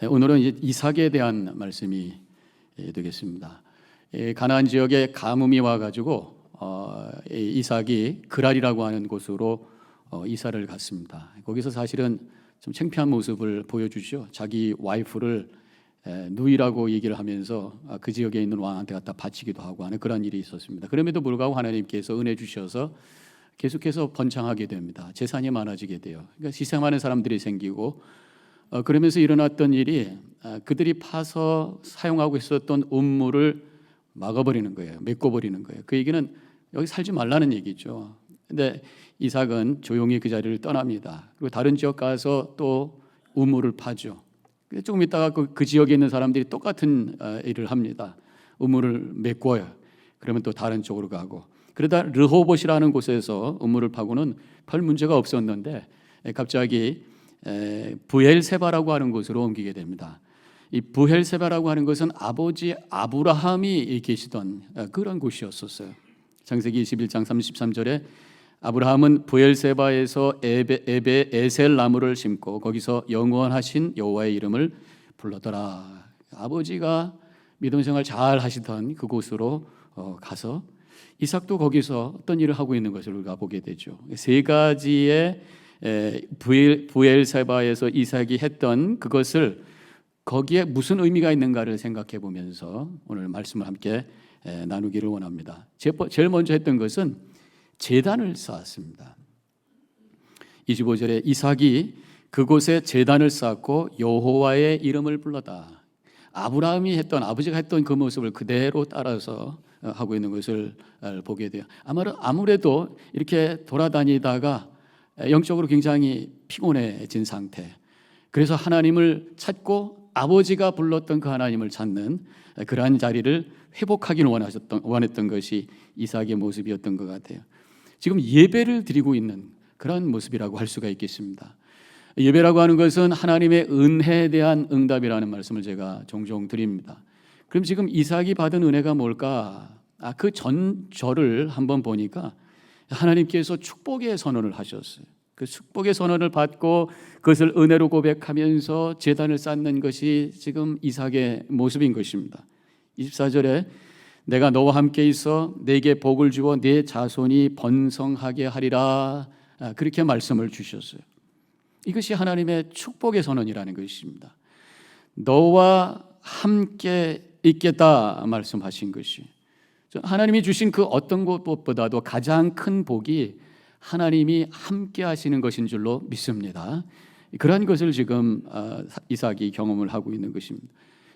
오늘은 이제 이삭에 대한 말씀이 되겠습니다. 가나안 지역에 가뭄이 와가지고 이삭이 그랄이라고 하는 곳으로 이사를 갔습니다. 거기서 사실은 좀 창피한 모습을 보여주죠. 자기 와이프를 누이라고 얘기를 하면서 그 지역에 있는 왕한테 갖다 바치기도 하고 하는 그런 일이 있었습니다. 그럼에도 불구하고 하나님께서 은혜 주셔서 계속해서 번창하게 됩니다. 재산이 많아지게 돼요. 그러니까 희생하는 사람들이 생기고 그러면서 일어났던 일이 그들이 파서 사용하고 있었던 음물을 막아버리는 거예요. 메꿔버리는 거예요. 그 얘기는 여기 살지 말라는 얘기죠. 근데 이삭은 조용히 그 자리를 떠납니다. 그리고 다른 지역 가서 또 우물을 파죠. 조금 있다가 그 지역에 있는 사람들이 똑같은 일을 합니다. 우물을 메꿔요. 그러면 또 다른 쪽으로 가고, 그러다 르호봇이라는 곳에서 우물을 파고는 별 문제가 없었는데 갑자기 브엘세바라고 하는 곳으로 옮기게 됩니다. 이 브엘세바라고 하는 것은 아버지 아브라함이 계시던 그런 곳이었었어요. 창세기 21장 33절에 아브라함은 브엘세바에서 에베 에셀 나무를 심고 거기서 영원하신 여호와의 이름을 불렀더라. 아버지가 믿음 생활 잘 하시던 그곳으로 가서 이삭도 거기서 어떤 일을 하고 있는 것을 우리가 보게 되죠. 세 가지의 브엘세바에서 이삭이 했던 그것을 거기에 무슨 의미가 있는가를 생각해 보면서 오늘 말씀을 함께 나누기를 원합니다. 제일 먼저 했던 것은 제단을 쌓았습니다. 25절에 이삭이 그곳에 제단을 쌓고 여호와의 이름을 불렀다. 아브라함이 했던, 아버지가 했던 그 모습을 그대로 따라서 하고 있는 것을 보게 돼요. 아무래도 이렇게 돌아다니다가 영적으로 굉장히 피곤해진 상태, 그래서 하나님을 찾고 아버지가 불렀던 그 하나님을 찾는 그러한 자리를 회복하기를 원했던 것이 이삭의 모습이었던 것 같아요. 지금 예배를 드리고 있는 그런 모습이라고 할 수가 있겠습니다. 예배라고 하는 것은 하나님의 은혜에 대한 응답이라는 말씀을 제가 종종 드립니다. 그럼 지금 이삭이 받은 은혜가 뭘까? 그 전절을 한번 보니까 하나님께서 축복의 선언을 하셨어요. 그 축복의 선언을 받고 그것을 은혜로 고백하면서 제단을 쌓는 것이 지금 이삭의 모습인 것입니다. 24절에 내가 너와 함께 있어 내게 복을 주어 네 자손이 번성하게 하리라, 그렇게 말씀을 주셨어요. 이것이 하나님의 축복의 선언이라는 것입니다. 너와 함께 있겠다 말씀하신 것이, 하나님이 주신 그 어떤 것보다도 가장 큰 복이 하나님이 함께 하시는 것인 줄로 믿습니다. 그러한 것을 지금 이삭이 경험을 하고 있는 것입니다.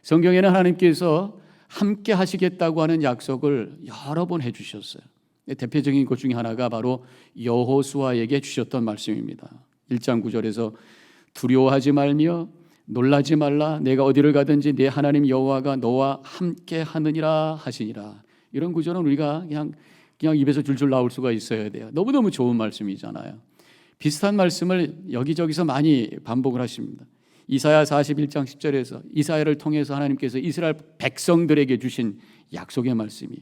성경에는 하나님께서 함께 하시겠다고 하는 약속을 여러 번 해주셨어요. 대표적인 것 중에 하나가 바로 여호수아에게 주셨던 말씀입니다. 1장 9절에서 두려워하지 말며 놀라지 말라, 내가 어디를 가든지 네 하나님 여호와가 너와 함께 하느니라 하시니라. 이런 구절은 우리가 그냥 입에서 줄줄 나올 수가 있어야 돼요. 너무너무 좋은 말씀이잖아요. 비슷한 말씀을 여기저기서 많이 반복을 하십니다. 이사야 41장 10절에서 이사야를 통해서 하나님께서 이스라엘 백성들에게 주신 약속의 말씀이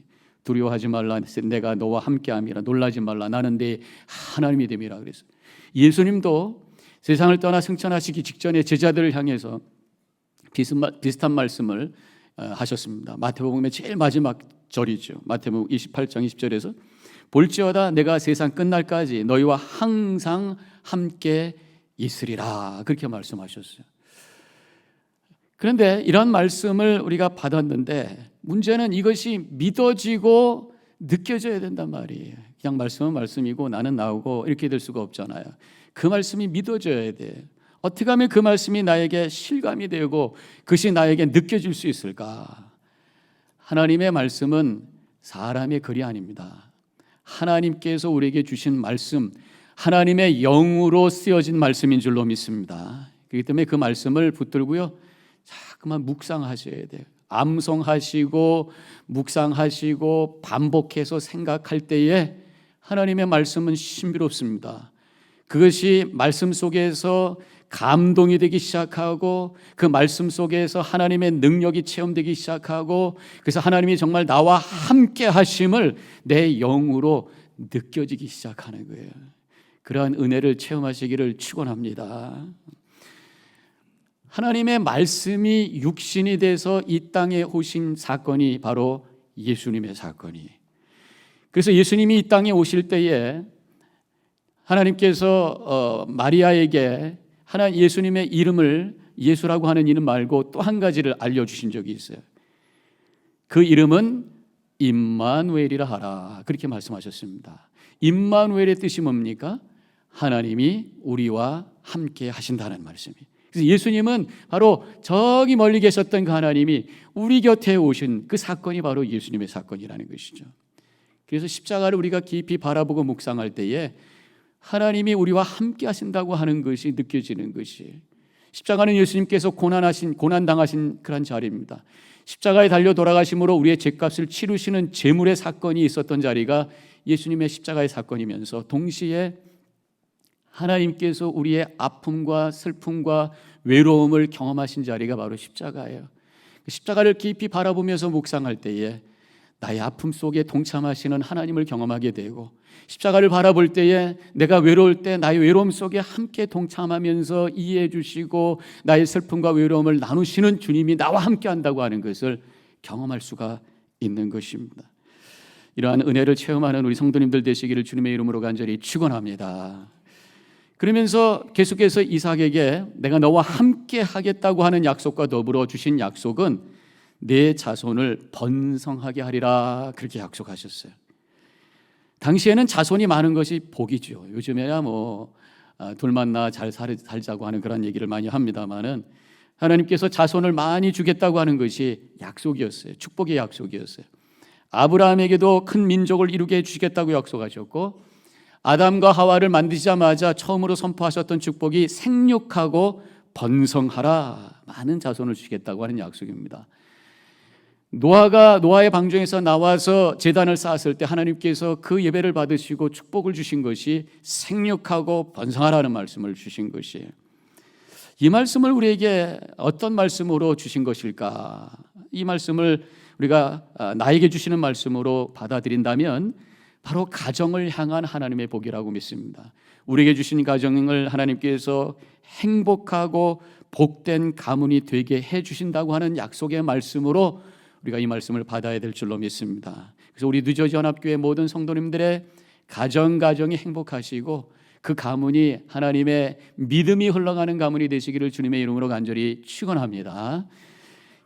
두려워하지 말라, 내가 너와 함께함이라, 놀라지 말라, 나는 네 하나님이 됨이라 그랬어요. 예수님도 세상을 떠나 승천하시기 직전에 제자들을 향해서 비슷한 말씀을 하셨습니다. 마태복음의 제일 마지막 절이죠. 마태복음 28장 20절에서 볼지어다 내가 세상 끝날까지 너희와 항상 함께 있으리라, 그렇게 말씀하셨어요. 그런데 이런 말씀을 우리가 받았는데 문제는 이것이 믿어지고 느껴져야 된단 말이에요. 그냥 말씀은 말씀이고 나는 나오고 이렇게 될 수가 없잖아요. 그 말씀이 믿어져야 돼요. 어떻게 하면 그 말씀이 나에게 실감이 되고 그것이 나에게 느껴질 수 있을까? 하나님의 말씀은 사람의 글이 아닙니다. 하나님께서 우리에게 주신 말씀, 하나님의 영으로 쓰여진 말씀인 줄로 믿습니다. 그렇기 때문에 그 말씀을 붙들고요, 자꾸만 묵상하셔야 돼요. 암송하시고 묵상하시고 반복해서 생각할 때에 하나님의 말씀은 신비롭습니다. 그것이 말씀 속에서 감동이 되기 시작하고 그 말씀 속에서 하나님의 능력이 체험되기 시작하고, 그래서 하나님이 정말 나와 함께 하심을 내 영으로 느껴지기 시작하는 거예요. 그러한 은혜를 체험하시기를 축원합니다. 하나님의 말씀이 육신이 돼서 이 땅에 오신 사건이 바로 예수님의 사건이. 그래서 예수님이 이 땅에 오실 때에 하나님께서 마리아에게 예수님의 이름을 예수라고 하는 이름 말고 또 한 가지를 알려주신 적이 있어요. 그 이름은 임마누엘이라 하라, 그렇게 말씀하셨습니다. 임마누엘의 뜻이 뭡니까? 하나님이 우리와 함께 하신다는 말씀이. 그래서 예수님은 바로 저기 멀리 계셨던 그 하나님이 우리 곁에 오신 그 사건이 바로 예수님의 사건이라는 것이죠. 그래서 십자가를 우리가 깊이 바라보고 묵상할 때에 하나님이 우리와 함께 하신다고 하는 것이 느껴지는 것이, 십자가는 예수님께서 고난당하신 그런 자리입니다. 십자가에 달려 돌아가심으로 우리의 죄값을 치르시는 제물의 사건이 있었던 자리가 예수님의 십자가의 사건이면서 동시에 하나님께서 우리의 아픔과 슬픔과 외로움을 경험하신 자리가 바로 십자가예요. 십자가를 깊이 바라보면서 묵상할 때에 나의 아픔 속에 동참하시는 하나님을 경험하게 되고, 십자가를 바라볼 때에 내가 외로울 때 나의 외로움 속에 함께 동참하면서 이해해 주시고 나의 슬픔과 외로움을 나누시는 주님이 나와 함께 한다고 하는 것을 경험할 수가 있는 것입니다. 이러한 은혜를 체험하는 우리 성도님들 되시기를 주님의 이름으로 간절히 축원합니다. 그러면서 계속해서 이삭에게 내가 너와 함께 하겠다고 하는 약속과 더불어 주신 약속은 내 자손을 번성하게 하리라, 그렇게 약속하셨어요. 당시에는 자손이 많은 것이 복이죠. 요즘에야 둘 만나 잘 살자고 하는 그런 얘기를 많이 합니다만은 하나님께서 자손을 많이 주겠다고 하는 것이 약속이었어요. 축복의 약속이었어요. 아브라함에게도 큰 민족을 이루게 해주시겠다고 약속하셨고, 아담과 하와를 만드시자마자 처음으로 선포하셨던 축복이 생육하고 번성하라, 많은 자손을 주시겠다고 하는 약속입니다. 노아의 방중에서 나와서 제단을 쌓았을 때 하나님께서 그 예배를 받으시고 축복을 주신 것이 생육하고 번성하라는 말씀을 주신 것이에요. 이 말씀을 우리에게 어떤 말씀으로 주신 것일까? 이 말씀을 우리가 나에게 주시는 말씀으로 받아들인다면 바로 가정을 향한 하나님의 복이라고 믿습니다. 우리에게 주신 가정을 하나님께서 행복하고 복된 가문이 되게 해주신다고 하는 약속의 말씀으로 우리가 이 말씀을 받아야 될 줄로 믿습니다. 그래서 우리 뉴저지 연합교회 모든 성도님들의 가정이 행복하시고 그 가문이 하나님의 믿음이 흘러가는 가문이 되시기를 주님의 이름으로 간절히 축원합니다.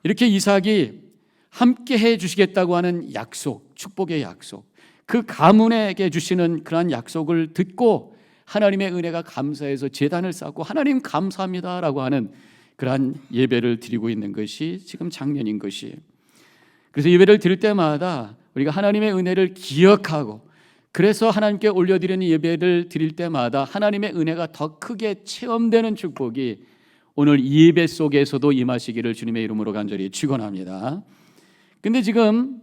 이렇게 이삭이 함께 해 주시겠다고 하는 약속, 축복의 약속, 그 가문에게 주시는 그러한 약속을 듣고 하나님의 은혜가 감사해서 제단을 쌓고 하나님 감사합니다라고 하는 그러한 예배를 드리고 있는 것이 지금 장면인 것이에요. 그래서 예배를 드릴 때마다 우리가 하나님의 은혜를 기억하고, 그래서 하나님께 올려드리는 예배를 드릴 때마다 하나님의 은혜가 더 크게 체험되는 축복이 오늘 이 예배 속에서도 임하시기를 주님의 이름으로 간절히 축원합니다. 근데 지금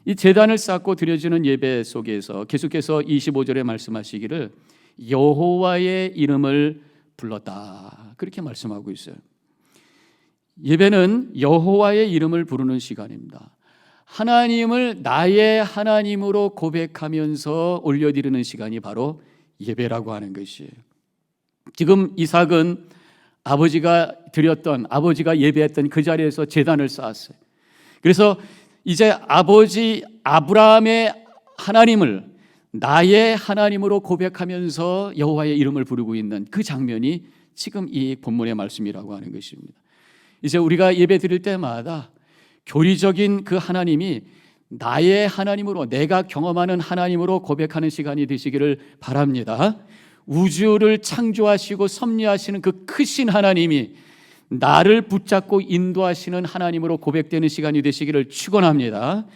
이 제단을 쌓고 드려지는 예배 속에서 계속해서 25절에 말씀하시기를 여호와의 이름을 불렀다, 그렇게 말씀하고 있어요. 예배는 여호와의 이름을 부르는 시간입니다. 하나님을 나의 하나님으로 고백하면서 올려드리는 시간이 바로 예배라고 하는 것이에요. 지금 이삭은 아버지가 예배했던 그 자리에서 제단을 쌓았어요. 그래서 이제 아버지 아브라함의 하나님을 나의 하나님으로 고백하면서 여호와의 이름을 부르고 있는 그 장면이 지금 이 본문의 말씀이라고 하는 것입니다. 이제 우리가 예배 드릴 때마다 교리적인 그 하나님이 나의 하나님으로, 내가 경험하는 하나님으로 고백하는 시간이 되시기를 바랍니다. 우주를 창조하시고 섭리하시는 그 크신 하나님이 나를 붙잡고 인도하시는 하나님으로 고백되는 시간이 되시기를 축원합니다.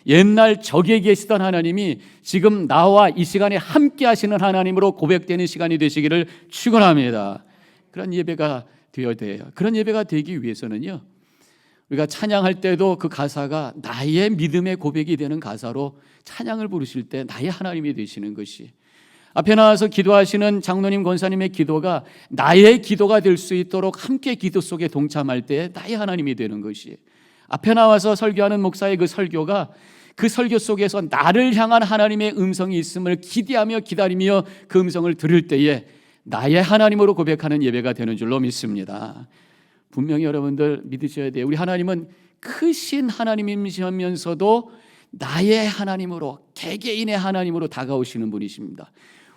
옛날 저기에 계시던 하나님이 지금 나와 이 시간에 함께 하시는 하나님으로 고백되는 시간이 되시기를 축원합니다. 그런 예배가 되어야 돼요. 그런 예배가 되기 위해서는요, 우리가 찬양할 때도 그 가사가 나의 믿음의 고백이 되는 가사로 찬양을 부르실 때 나의 하나님이 되시는 것이, 앞에 나와서 기도하시는 장로님, 권사님의 기도가 나의 기도가 될 수 있도록 함께 기도 속에 동참할 때 나의 하나님이 되는 것이, 앞에 나와서 설교하는 목사의 그 설교가 그 설교 속에서 나를 향한 하나님의 음성이 있음을 기대하며 기다리며 그 음성을 들을 때에 나의 하나님으로 고백하는 예배가 되는 줄로 믿습니다. 분명히 여러분들 믿으셔야 돼요. 우리 하나님은 크신 하나님이시면서도 나의 하나님으로, 개개인의 하나님으로 다가오시는 분이십니다.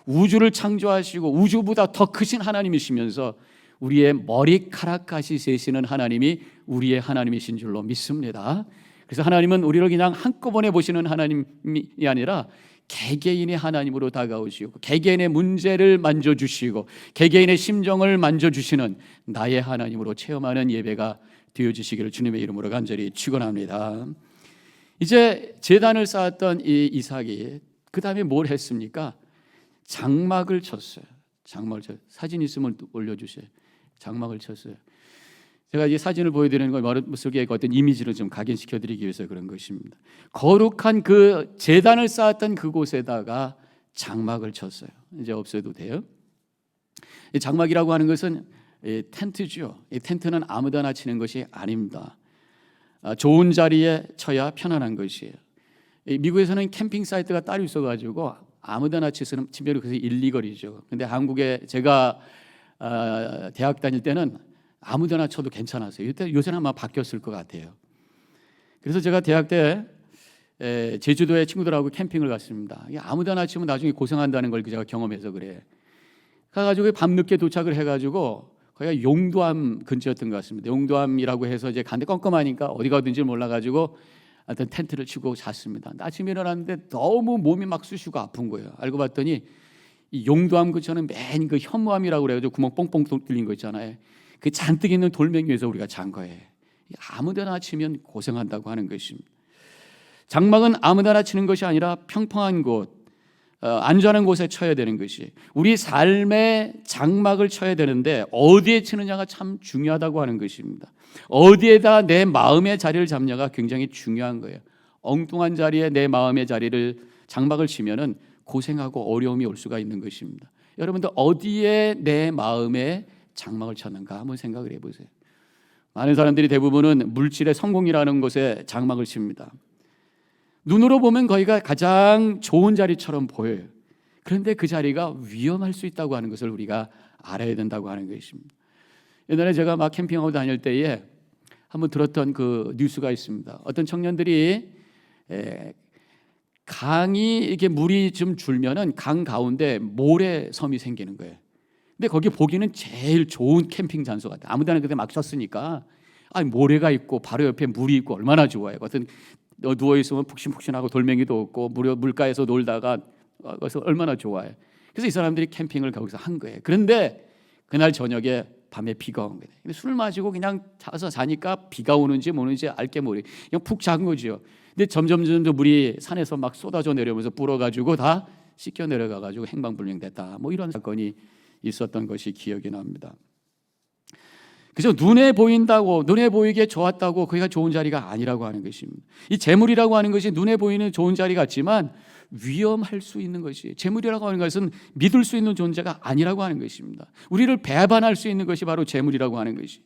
우주를 창조하시고 우주보다 더 크신 하나님이시면서 우리의 머리카락까지 세시는 하나님이 우리의 하나님이신 줄로 믿습니다. 그래서 하나님은 우리를 그냥 한꺼번에 보시는 하나님이 아니라 개개인의 하나님으로 다가오시고 개개인의 문제를 만져주시고 개개인의 심정을 만져주시는 나의 하나님으로 체험하는 예배가 되어주시기를 주님의 이름으로 간절히 축원합니다. 이제 제단을 쌓았던 이 이삭이 그 다음에 뭘 했습니까? 장막을 쳤어요. 사진 있으면 올려주세요. 장막을 쳤어요. 제가 이 사진을 보여드리는 건 머릿속에 어떤 이미지를 좀 각인시켜드리기 위해서 그런 것입니다. 거룩한 그 제단을 쌓았던 그곳에다가 장막을 쳤어요. 이제 없애도 돼요. 이 장막이라고 하는 것은 텐트죠. 이 텐트는 아무데나 치는 것이 아닙니다. 좋은 자리에 쳐야 편안한 것이에요. 미국에서는 캠핑 사이트가 따로 있어가지고 아무데나 치면 그것이 1, 2거리죠. 근데 한국에 제가 대학 다닐 때는 아무데나 쳐도 괜찮았어요. 요새는 아마 바뀌었을 것 같아요. 그래서 제가 대학 때 제주도에 친구들하고 캠핑을 갔습니다. 아무데나 치면 나중에 고생한다는 걸 제가 경험해서 그래. 가가지고 밤늦게 도착을 해가지고 거기가 용도암 근처였던 것 같습니다. 용도암이라고 해서 이제 간데 껌껌하니까 어디 가든지 몰라가지고 하여튼 텐트를 치고 잤습니다. 아침에 일어났는데 너무 몸이 막 쑤시고 아픈 거예요. 알고 봤더니 이 용도암 근처는 맨 그 현무암이라고 그래가지고 구멍 뽕뽕 뚫린 거 있잖아요. 그 잔뜩 있는 돌멩이 위에서 우리가 잔 거예요. 아무데나 치면 고생한다고 하는 것입니다. 장막은 아무데나 치는 것이 아니라 평평한 곳, 안전한 곳에 쳐야 되는 것이, 우리 삶의 장막을 쳐야 되는데 어디에 치느냐가 참 중요하다고 하는 것입니다. 어디에다 내 마음의 자리를 잡냐가 굉장히 중요한 거예요. 엉뚱한 자리에 내 마음의 자리를 장막을 치면은 고생하고 어려움이 올 수가 있는 것입니다. 여러분들 어디에 내 마음의 장막을 쳤는가 한번 생각을 해보세요. 많은 사람들이 대부분은 물질의 성공이라는 곳에 장막을 칩니다. 눈으로 보면 거기가 가장 좋은 자리처럼 보여요. 그런데 그 자리가 위험할 수 있다고 하는 것을 우리가 알아야 된다고 하는 것입니다. 옛날에 제가 막 캠핑하고 다닐 때에 한번 들었던 그 뉴스가 있습니다. 어떤 청년들이 강이 이렇게 물이 좀 줄면은 강 가운데 모래섬이 생기는 거예요. 근데 거기 보기는 제일 좋은 캠핑 장소 같아요. 아무데나 그때 막 쳤으니까 모래가 있고 바로 옆에 물이 있고 얼마나 좋아요. 어떤 누워 있으면 푹신푹신하고 돌멩이도 없고 물가에서 놀다가 그래서 얼마나 좋아요. 그래서 이 사람들이 캠핑을 거기서 한 거예요. 그런데 그날 저녁에 밤에 비가 온 거예요. 근데 술을 마시고 그냥 자서 자니까 비가 오는지 뭐는지 알게 모르. 그냥 푹 잔 거죠. 근데 점점 물이 산에서 막 쏟아져 내려오면서 불어가지고 다 씻겨 내려가가지고 행방불명됐다. 뭐 이런 사건이 있었던 것이 기억이 납니다. 그래서 눈에 보인다고, 눈에 보이게 좋았다고 거기가 좋은 자리가 아니라고 하는 것입니다. 이 재물이라고 하는 것이 눈에 보이는 좋은 자리 같지만 위험할 수 있는 것이, 재물이라고 하는 것은 믿을 수 있는 존재가 아니라고 하는 것입니다. 우리를 배반할 수 있는 것이 바로 재물이라고 하는 것이.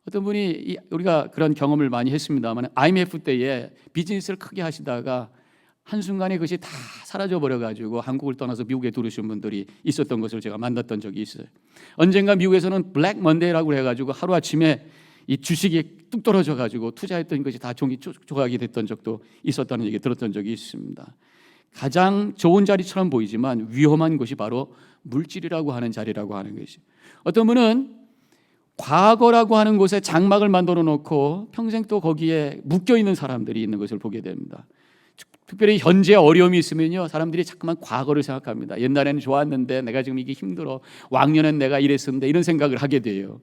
어떤 분이 우리가 그런 경험을 많이 했습니다만 IMF 때에 비즈니스를 크게 하시다가 한순간에 그것이 다 사라져 버려가지고 한국을 떠나서 미국에 들어오신 분들이 있었던 것을 제가 만났던 적이 있어요. 언젠가 미국에서는 블랙 먼데이라고 해가지고 하루아침에 이 주식이 뚝 떨어져가지고 투자했던 것이 다 종이 조각이 됐던 적도 있었다는 얘기 들었던 적이 있습니다. 가장 좋은 자리처럼 보이지만 위험한 곳이 바로 물질이라고 하는 자리라고 하는 것이. 어떤 분은 과거라고 하는 곳에 장막을 만들어 놓고 평생 또 거기에 묶여 있는 사람들이 있는 것을 보게 됩니다. 특별히 현재 어려움이 있으면요, 사람들이 자꾸만 과거를 생각합니다. 옛날에는 좋았는데 내가 지금 이게 힘들어. 왕년엔 내가 이랬었는데 이런 생각을 하게 돼요.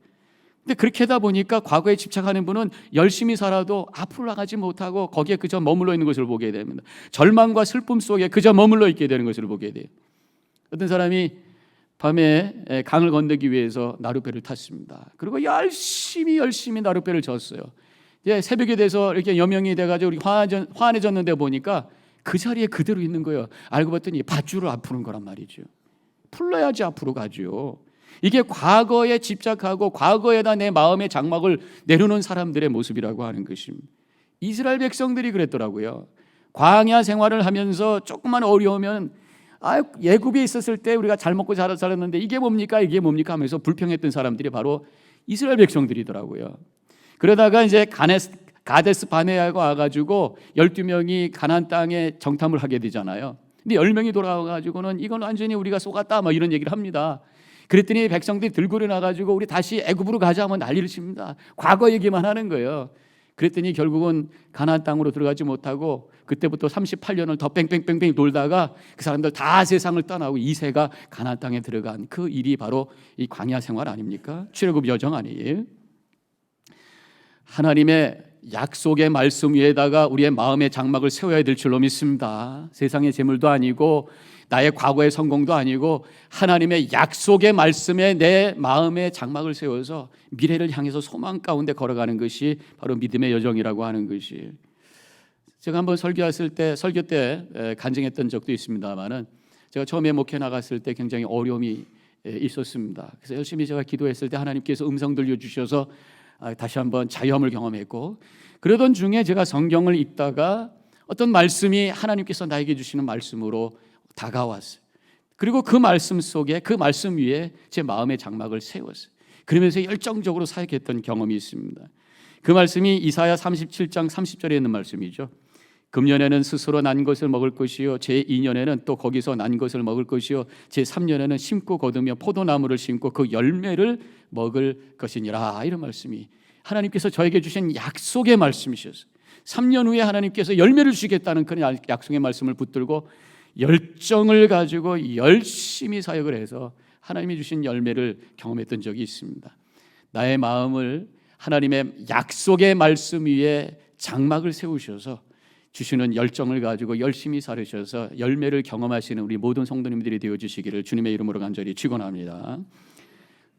근데 그렇게 하다 보니까 과거에 집착하는 분은 열심히 살아도 앞으로 나가지 못하고 거기에 그저 머물러 있는 것을 보게 됩니다. 절망과 슬픔 속에 그저 머물러 있게 되는 것을 보게 돼요. 어떤 사람이 밤에 강을 건너기 위해서 나룻배를 탔습니다. 그리고 열심히 나룻배를 졌어요. 새벽이 돼서 이렇게 여명이 돼가지고 우리 화안해졌는데 보니까 그 자리에 그대로 있는 거예요. 알고 봤더니 밧줄을 아프는 거란 말이죠. 풀러야지 앞으로 가죠. 이게 과거에 집착하고 과거에다 내 마음의 장막을 내려놓은 사람들의 모습이라고 하는 것입니다. 이스라엘 백성들이 그랬더라고요. 광야 생활을 하면서 조금만 어려우면 예굽에 있었을 때 우리가 잘 먹고 잘 살았는데 이게 뭡니까 하면서 불평했던 사람들이 바로 이스라엘 백성들이더라고요. 그러다가 이제 가데스 바네아에 와가지고 12명이 가나안 땅에 정탐을 하게 되잖아요. 근데 10명이 돌아와가지고는 이건 완전히 우리가 속았다 막 이런 얘기를 합니다. 그랬더니 백성들이 들고 일어나가지고 우리 다시 애굽으로 가자 하면 난리를 칩니다. 과거 얘기만 하는 거예요. 그랬더니 결국은 가나안 땅으로 들어가지 못하고 그때부터 38년을 더 뺑뺑뺑뺑 돌다가 그 사람들 다 세상을 떠나고 2세가 가나안 땅에 들어간 그 일이 바로 이 광야 생활 아닙니까? 출애굽 여정 아니에요? 하나님의 약속의 말씀 위에다가 우리의 마음의 장막을 세워야 될 줄로 믿습니다. 세상의 재물도 아니고 나의 과거의 성공도 아니고 하나님의 약속의 말씀에 내 마음의 장막을 세워서 미래를 향해서 소망 가운데 걸어가는 것이 바로 믿음의 여정이라고 하는 것이. 제가 한번 설교 때 간증했던 적도 있습니다만은 제가 처음에 목회 나갔을 때 굉장히 어려움이 있었습니다. 그래서 열심히 제가 기도했을 때 하나님께서 음성 들려주셔서 다시 한번 자유함을 경험했고, 그러던 중에 제가 성경을 읽다가 어떤 말씀이 하나님께서 나에게 주시는 말씀으로 다가왔어요. 그리고 그 말씀 속에, 그 말씀 위에 제 마음의 장막을 세웠어요. 그러면서 열정적으로 사역했던 경험이 있습니다. 그 말씀이 이사야 37장 30절에 있는 말씀이죠. 금년에는 스스로 난 것을 먹을 것이요, 제2년에는 또 거기서 난 것을 먹을 것이요, 제3년에는 심고 거두며 포도나무를 심고 그 열매를 먹을 것이니라. 이런 말씀이 하나님께서 저에게 주신 약속의 말씀이셨어요. 3년 후에 하나님께서 열매를 주시겠다는 그런 약속의 말씀을 붙들고 열정을 가지고 열심히 사역을 해서 하나님이 주신 열매를 경험했던 적이 있습니다. 나의 마음을 하나님의 약속의 말씀 위에 장막을 세우셔서 주시는 열정을 가지고 열심히 살으셔서 열매를 경험하시는 우리 모든 성도님들이 되어주시기를 주님의 이름으로 간절히 축원합니다.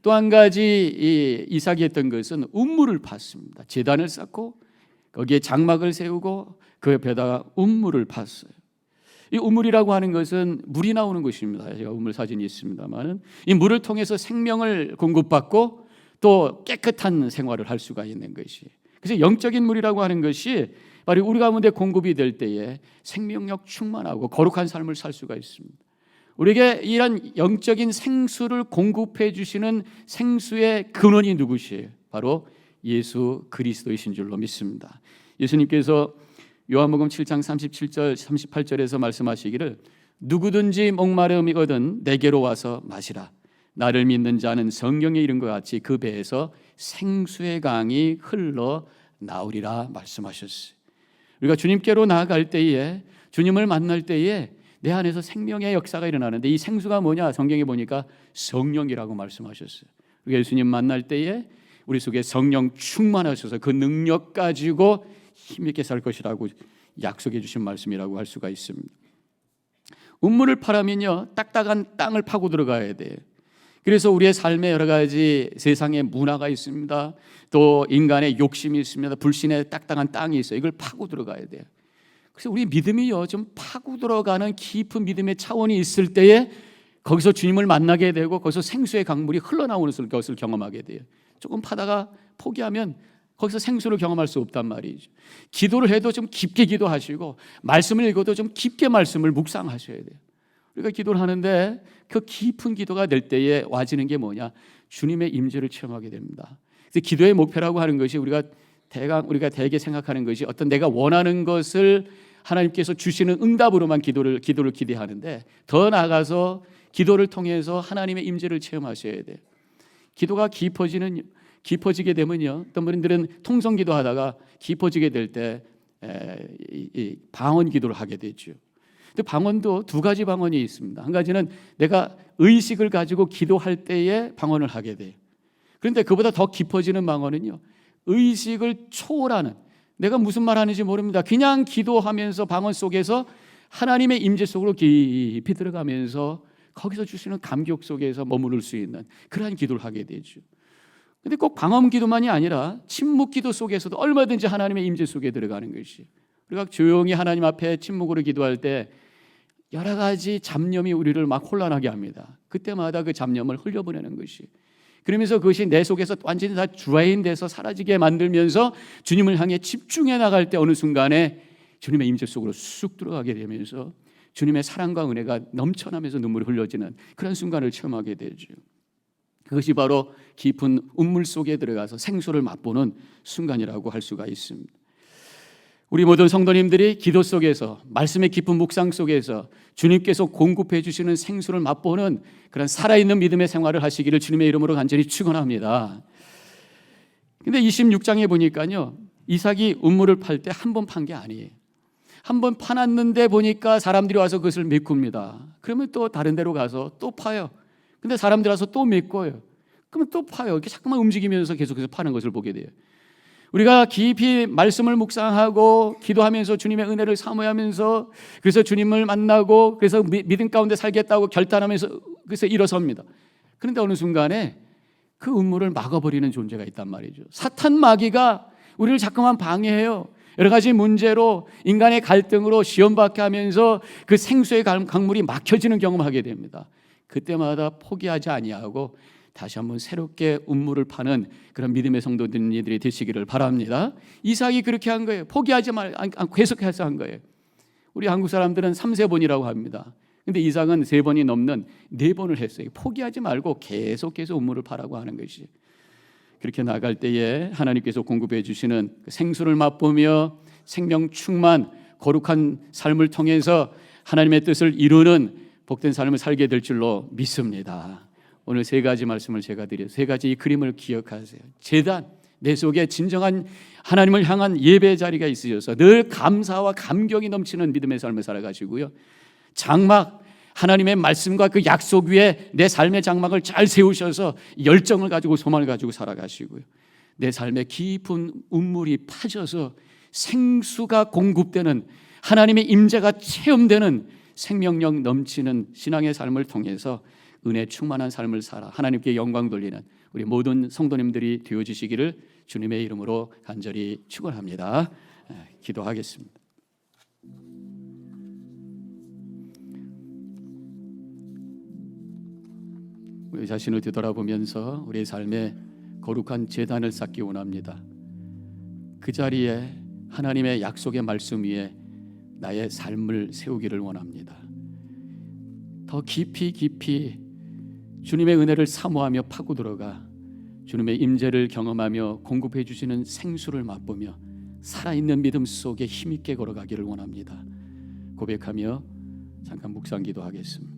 또 한 가지 이삭이 했던 것은 운물을 팠습니다. 제단을 쌓고 거기에 장막을 세우고 그 옆에다가 운물을 팠어요. 이 우물이라고 하는 것은 물이 나오는 것입니다. 제가 우물 사진이 있습니다만 이 물을 통해서 생명을 공급받고 또 깨끗한 생활을 할 수가 있는 것이. 그래서 영적인 물이라고 하는 것이 바로 우리 가운데 공급이 될 때에 생명력 충만하고 거룩한 삶을 살 수가 있습니다. 우리에게 이런 영적인 생수를 공급해 주시는 생수의 근원이 누구시에요? 바로 예수 그리스도이신 줄로 믿습니다. 예수님께서 요한복음 7장 37절 38절에서 말씀하시기를 누구든지 목마름이거든 내게로 와서 마시라. 나를 믿는 자는 성경에 이른 것 같이 그 배에서 생수의 강이 흘러 나오리라 말씀하셨어요. 우리가 주님께로 나아갈 때에, 주님을 만날 때에 내 안에서 생명의 역사가 일어나는데 이 생수가 뭐냐? 성경에 보니까 성령이라고 말씀하셨어요. 우리가 예수님 만날 때에 우리 속에 성령 충만하셔서 그 능력 가지고 힘있게 살 것이라고 약속해 주신 말씀이라고 할 수가 있습니다. 운물을 파려면요, 딱딱한 땅을 파고 들어가야 돼요. 그래서 우리의 삶에 여러 가지 세상의 문화가 있습니다. 또 인간의 욕심이 있습니다. 불신의 딱딱한 땅이 있어요. 이걸 파고 들어가야 돼요. 그래서 우리 믿음이요, 좀 파고 들어가는 깊은 믿음의 차원이 있을 때에 거기서 주님을 만나게 되고 거기서 생수의 강물이 흘러나오는 것을 경험하게 돼요. 조금 파다가 포기하면 거기서 생수를 경험할 수 없단 말이죠. 기도를 해도 좀 깊게 기도하시고 말씀을 읽어도 좀 깊게 말씀을 묵상하셔야 돼요. 우리가 기도를 하는데 그 깊은 기도가 될 때에 와지는 게 뭐냐? 주님의 임재를 체험하게 됩니다. 그래서 기도의 목표라고 하는 것이 우리가 대개 생각하는 것이 어떤 내가 원하는 것을 하나님께서 주시는 응답으로만 기도를 기대하는데 더 나아가서 기도를 통해서 하나님의 임재를 체험하셔야 돼요. 기도가 깊어지게 되면요, 어떤 분들은 통성 기도하다가 깊어지게 될 때 방언 기도를 하게 되죠. 근데 방언도 두 가지 방언이 있습니다. 한 가지는 내가 의식을 가지고 기도할 때에 방언을 하게 돼요. 그런데 그보다 더 깊어지는 방언은요, 의식을 초월하는, 내가 무슨 말 하는지 모릅니다. 그냥 기도하면서 방언 속에서 하나님의 임재 속으로 깊이 들어가면서 거기서 주시는 감격 속에서 머무를 수 있는 그러한 기도를 하게 되죠. 근데 꼭 방언 기도만이 아니라 침묵 기도 속에서도 얼마든지 하나님의 임재 속에 들어가는 것이. 우리가 조용히 하나님 앞에 침묵으로 기도할 때 여러 가지 잡념이 우리를 막 혼란하게 합니다. 그때마다 그 잡념을 흘려보내는 것이. 그러면서 그것이 내 속에서 완전히 다 드레인돼서 사라지게 만들면서 주님을 향해 집중해 나갈 때 어느 순간에 주님의 임재 속으로 쑥 들어가게 되면서 주님의 사랑과 은혜가 넘쳐나면서 눈물이 흘려지는 그런 순간을 체험하게 되죠. 그것이 바로 깊은 운물 속에 들어가서 생수를 맛보는 순간이라고 할 수가 있습니다. 우리 모든 성도님들이 기도 속에서, 말씀의 깊은 묵상 속에서 주님께서 공급해 주시는 생수를 맛보는 그런 살아있는 믿음의 생활을 하시기를 주님의 이름으로 간절히 축원합니다. 근데 26장에 보니까요, 이삭이 운물을 팔 때 한 번 판 게 아니에요. 한 번 파놨는데 보니까 사람들이 와서 그것을 메꿉니다. 그러면 또 다른 데로 가서 또 파요. 근데 사람들이 와서 또 메꿔요. 그러면 또 파요. 이렇게 자꾸만 움직이면서 계속해서 파는 것을 보게 돼요. 우리가 깊이 말씀을 묵상하고 기도하면서 주님의 은혜를 사모하면서, 그래서 주님을 만나고, 그래서 믿음 가운데 살겠다고 결단하면서 그래서 일어섭니다. 그런데 어느 순간에 그 운물을 막아버리는 존재가 있단 말이죠. 사탄 마귀가 우리를 자꾸만 방해해요. 여러 가지 문제로, 인간의 갈등으로 시험받게 하면서 그 생수의 강물이 막혀지는 경험을 하게 됩니다. 그때마다 포기하지 아니하고 다시 한번 새롭게 운물을 파는 그런 믿음의 성도들이 되시기를 바랍니다. 이삭이 그렇게 한 거예요. 포기하지 않고 계속해서 한 거예요. 우리 한국 사람들은 3세번이라고 합니다. 근데 이삭은 3번이 넘는 4번을 했어요. 포기하지 말고 계속해서 운물을 파라고 하는 것이. 그렇게 나갈 때에 하나님께서 공급해 주시는 생수를 맛보며 생명 충만 거룩한 삶을 통해서 하나님의 뜻을 이루는 복된 삶을 살게 될 줄로 믿습니다. 오늘 3가지 말씀을 제가 드려요. 3가지 이 그림을 기억하세요. 제단, 내 속에 진정한 하나님을 향한 예배 자리가 있으셔서 늘 감사와 감격이 넘치는 믿음의 삶을 살아가시고요. 장막, 하나님의 말씀과 그 약속 위에 내 삶의 장막을 잘 세우셔서 열정을 가지고 소망을 가지고 살아가시고요. 내 삶에 깊은 운물이 파져서 생수가 공급되는, 하나님의 임재가 체험되는 생명력 넘치는 신앙의 삶을 통해서 은혜 충만한 삶을 살아 하나님께 영광 돌리는 우리 모든 성도님들이 되어주시기를 주님의 이름으로 간절히 축원합니다. 기도하겠습니다. 우리 자신을 되돌아보면서 우리의 삶에 거룩한 제단을 쌓기 원합니다. 그 자리에 하나님의 약속의 말씀 위에 나의 삶을 세우기를 원합니다. 더 깊이 주님의 은혜를 사모하며 파고 들어가 주님의 임재를 경험하며 공급해 주시는 생수를 맛보며 살아있는 믿음 속에 힘있게 걸어가기를 원합니다. 고백하며 잠깐 묵상 기도하겠습니다.